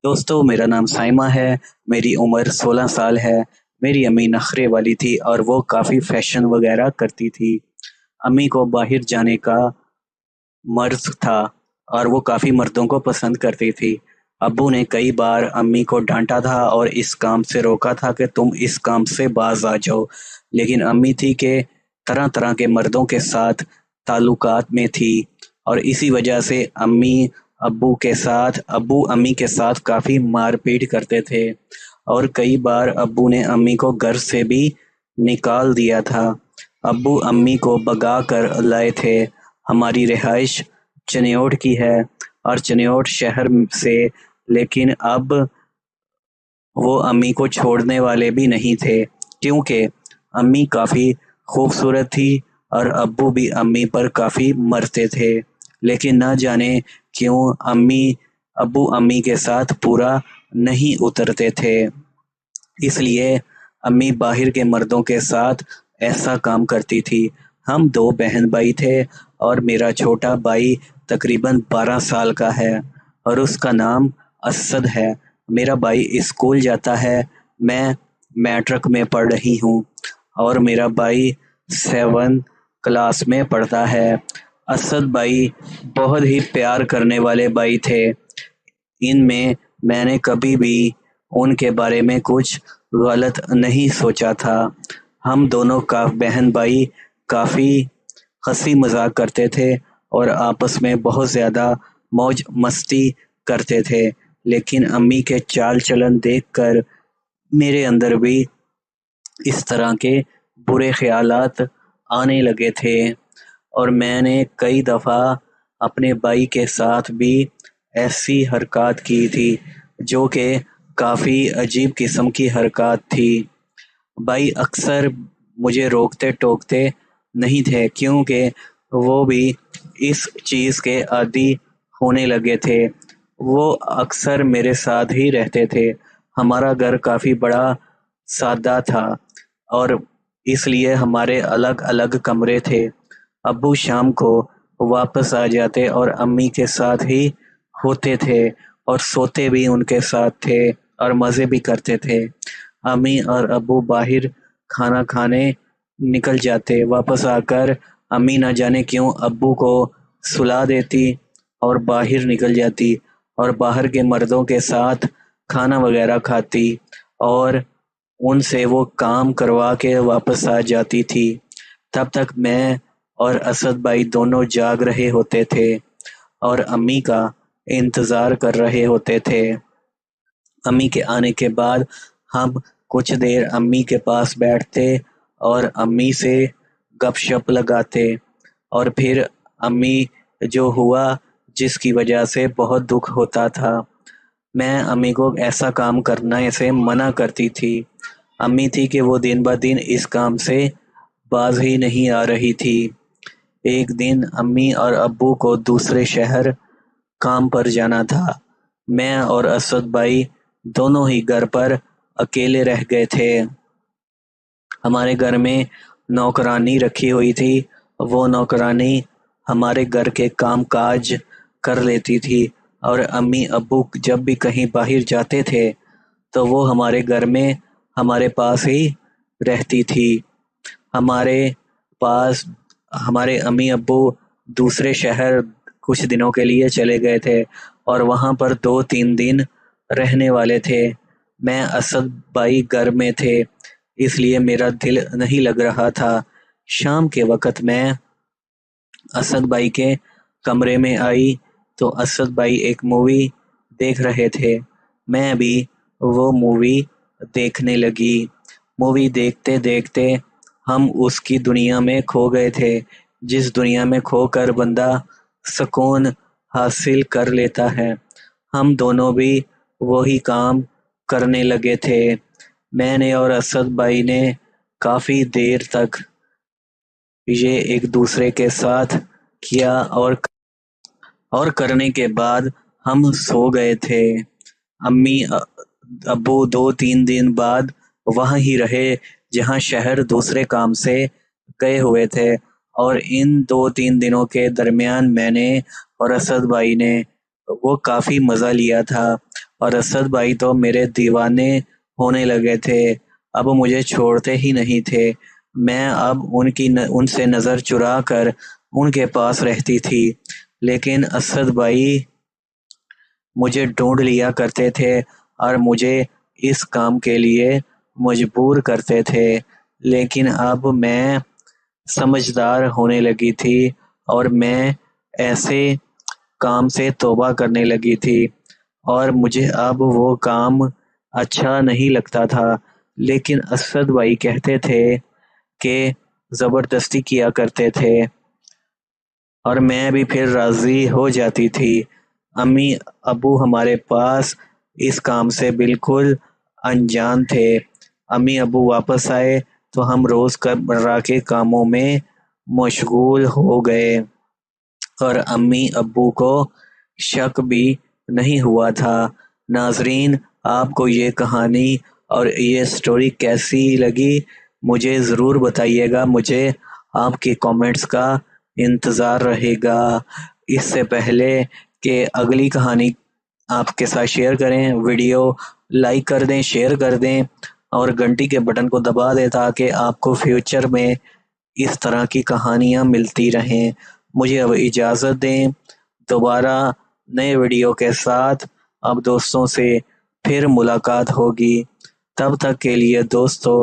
دوستو میرا نام سائمہ ہے۔ میری عمر 16 سال ہے۔ میری امی نخرے والی تھی اور وہ کافی فیشن وغیرہ کرتی تھی۔ امی کو باہر جانے کا مرض تھا اور وہ کافی مردوں کو پسند کرتی تھی۔ ابو نے کئی بار امی کو ڈانٹا تھا اور اس کام سے روکا تھا کہ تم اس کام سے باز آ جاؤ، لیکن امی تھی کہ طرح طرح کے مردوں کے ساتھ تعلقات میں تھی اور اسی وجہ سے ابو امی کے ساتھ کافی مار پیٹ کرتے تھے اور کئی بار ابو نے امی کو گھر سے بھی نکال دیا تھا۔ ابو امی کو بگا کر لائے تھے۔ ہماری رہائش چنیوٹ کی ہے اور چنیوٹ شہر سے، لیکن اب وہ امی کو چھوڑنے والے بھی نہیں تھے کیونکہ امی کافی خوبصورت تھی اور ابو بھی امی پر کافی مرتے تھے، لیکن نہ جانے کیوں ابو امی کے ساتھ پورا نہیں اترتے تھے، اس لیے امی باہر کے مردوں کے ساتھ ایسا کام کرتی تھی۔ ہم 2 بہن بھائی تھے اور میرا چھوٹا بھائی تقریباً 12 سال کا ہے اور اس کا نام اسد ہے۔ میرا بھائی اسکول جاتا ہے، میں میٹرک میں پڑھ رہی ہوں اور میرا بھائی 7 کلاس میں پڑھتا ہے۔ اسد بھائی بہت ہی پیار کرنے والے بھائی تھے۔ میں نے کبھی بھی ان کے بارے میں کچھ غلط نہیں سوچا تھا۔ ہم دونوں کا بہن بھائی کافی ہنسی مذاق کرتے تھے اور آپس میں بہت زیادہ موج مستی کرتے تھے، لیکن امی کے چال چلن دیکھ کر میرے اندر بھی اس طرح کے برے خیالات آنے لگے تھے اور میں نے کئی دفعہ اپنے بھائی کے ساتھ بھی ایسی حرکات کی تھی جو کہ کافی عجیب قسم کی حرکات تھی۔ بھائی اکثر مجھے روکتے ٹوکتے نہیں تھے کیونکہ وہ بھی اس چیز کے عادی ہونے لگے تھے۔ وہ اکثر میرے ساتھ ہی رہتے تھے۔ ہمارا گھر کافی بڑا سادہ تھا اور اس لیے ہمارے الگ الگ کمرے تھے۔ ابو شام کو واپس آ جاتے اور امی کے ساتھ ہی ہوتے تھے اور سوتے بھی ان کے ساتھ تھے اور مزے بھی کرتے تھے۔ امی اور ابو باہر کھانا کھانے نکل جاتے، واپس آ کر امی نہ جانے کیوں ابو کو سلا دیتی اور باہر نکل جاتی اور باہر کے مردوں کے ساتھ کھانا وغیرہ کھاتی اور ان سے وہ کام کروا کے واپس آ جاتی تھی۔ تب تک میں اور اسد بھائی دونوں جاگ رہے ہوتے تھے اور امی کا انتظار کر رہے ہوتے تھے۔ امی کے آنے کے بعد ہم کچھ دیر امی کے پاس بیٹھتے اور امی سے گپ شپ لگاتے اور پھر امی جو ہوا جس کی وجہ سے بہت دکھ ہوتا تھا، میں امی کو ایسا کام کرنے سے منع کرتی تھی۔ امی تھی کہ وہ دن بہ دن اس کام سے باز ہی نہیں آ رہی تھی۔ ایک دن امی اور ابو کو دوسرے شہر کام پر جانا تھا۔ میں اور اسد بھائی دونوں ہی گھر پر اکیلے رہ گئے تھے۔ ہمارے گھر میں نوکرانی رکھی ہوئی تھی، وہ نوکرانی ہمارے گھر کے کام کاج کر لیتی تھی اور امی ابو جب بھی کہیں باہر جاتے تھے تو وہ ہمارے گھر میں ہمارے پاس ہی رہتی تھی۔ ہمارے پاس ہمارے امی ابو دوسرے شہر کچھ دنوں کے لیے چلے گئے تھے اور وہاں پر 2-3 دن رہنے والے تھے۔ میں اسد بھائی گھر میں تھے اس لیے میرا دل نہیں لگ رہا تھا۔ شام کے وقت میں اسد بھائی کے کمرے میں آئی تو اسد بھائی ایک مووی دیکھ رہے تھے، میں بھی وہ مووی دیکھنے لگی۔ مووی دیکھتے دیکھتے ہم اس کی دنیا میں کھو گئے تھے جس دنیا میں کھو کر بندہ سکون حاصل کر لیتا ہے۔ ہم دونوں بھی وہی کام کرنے لگے تھے۔ میں نے اور اسد بھائی نے کافی دیر تک یہ ایک دوسرے کے ساتھ کیا اور کرنے کے بعد ہم سو گئے تھے۔ امی ابو 2-3 دن بعد وہاں ہی رہے جہاں شہر دوسرے کام سے گئے ہوئے تھے اور ان 2-3 دنوں کے درمیان میں نے اور اسد بھائی نے وہ کافی مزہ لیا تھا۔ اور اسد بھائی تو میرے دیوانے ہونے لگے تھے، اب مجھے چھوڑتے ہی نہیں تھے۔ میں اب ان سے نظر چرا کر ان کے پاس رہتی تھی، لیکن اسد بھائی مجھے ڈھونڈ لیا کرتے تھے اور مجھے اس کام کے لیے مجبور کرتے تھے۔ لیکن اب میں سمجھدار ہونے لگی تھی اور میں ایسے کام سے توبہ کرنے لگی تھی، اور مجھے اب وہ کام اچھا نہیں لگتا تھا۔ لیکن اسد بھائی کہتے تھے کہ زبردستی کیا کرتے تھے، اور میں بھی پھر راضی ہو جاتی تھی۔ امی ابو ہمارے پاس اس کام سے بالکل انجان تھے۔ امی ابو واپس آئے تو ہم روز مرہ کے کاموں میں مشغول ہو گئے، اور امی ابو کو شک بھی نہیں ہوا تھا۔ ناظرین، آپ کو یہ کہانی اور یہ سٹوری کیسی لگی مجھے ضرور بتائیے گا۔ مجھے آپ کے کامنٹس کا انتظار رہے گا۔ اس سے پہلے کہ اگلی کہانی آپ کے ساتھ شیئر کریں، ویڈیو لائک کر دیں، شیئر کر دیں اور گھنٹی کے بٹن کو دبا دیں تاکہ آپ کو فیوچر میں اس طرح کی کہانیاں ملتی رہیں۔ مجھے اب اجازت دیں، دوبارہ نئے ویڈیو کے ساتھ اب دوستوں سے پھر ملاقات ہوگی۔ تب تک کے لیے دوستو